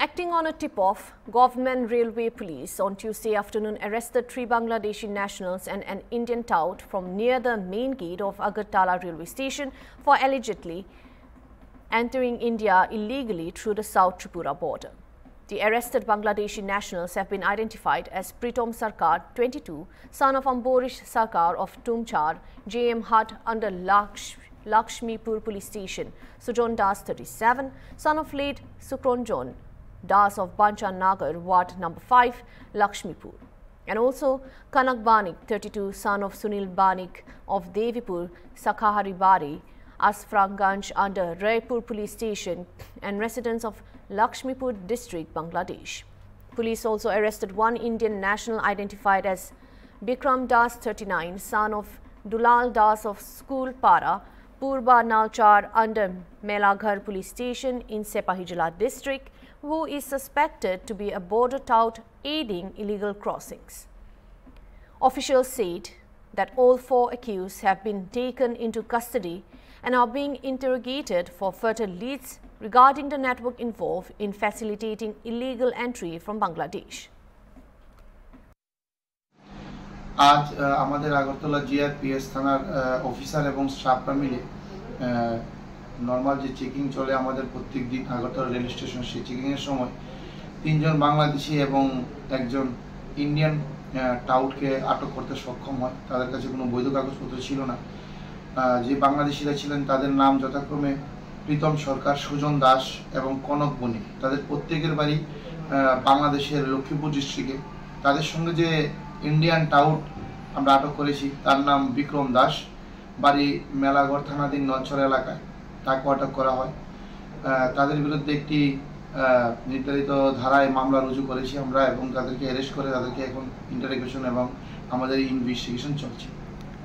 Acting on a tip-off, Government Railway Police on Tuesday afternoon arrested 3 Bangladeshi nationals and an Indian tout from near the main gate of Agartala railway station for allegedly entering India illegally through the South Tripura border. The arrested Bangladeshi nationals have been identified as Pritom Sarkar, 22, son of Amborish Sarkar of Tumchar, JM Hut under Lakshmipur Police Station, Sujon Das, 37, son of late Sukronjon Das of Banchan Nagar, Ward number 5, Lakshmipur, and also Kanak Banik, 32, son of Sunil Banik of Devipur, Sakhahari Bari, Asfranganj under Raipur Police Station, and residents of Lakshmipur district, Bangladesh. Police also arrested 1 Indian national identified as Bikram Das, 39, son of Dulal Das of School Para, Purba Nalchar under Melaghar Police Station in Sepahijala district, who is suspected to be a border tout aiding illegal crossings. Officials said that all 4 accused have been taken into custody and are being interrogated for further leads regarding the network involved in facilitating illegal entry from Bangladesh. आज আমাদের Agartala GRPS থানার officer এবং স্টাফরা মিলে normal যে checking চলে আমাদের প্রত্যেক দিন আগরতলা রেল স্টেশন সেই চেকিং এর সময় 3 জন বাংলাদেশি এবং একজন ইন্ডিয়ান টাউটকে আটক করতে সক্ষম হয়। তাদের কাছে কোনো বৈধ কাগজপত্র ছিল না। যে বাংলাদেশিরা ছিলেন তাদের নাম যথাক্রমে প্রীতম সরকার, সুজন দাস এবং কনক বণিক। তাদের প্রত্যেকের বাড়ি বাংলাদেশের লক্ষ্মীপুর ডিস্ট্রিক্টে। তাদের সঙ্গে যে ইন্ডিয়ান টাউট আমরা আটক করেছি তার নাম বিক্রম দাস, বাড়ি মেলাঘর থানাধীন নলছড়া এলাকায়, তাকে আটক করা হয়। তাদের বিরুদ্ধে একটি নির্ধারিত ধারায় মামলা রুজু করেছি আমরা এবং তাদেরকে অ্যারেস্ট করে তাদেরকে এখন ইন্টারোগেশন এবং আমাদের ইনভেস্টিগেশন চলছে।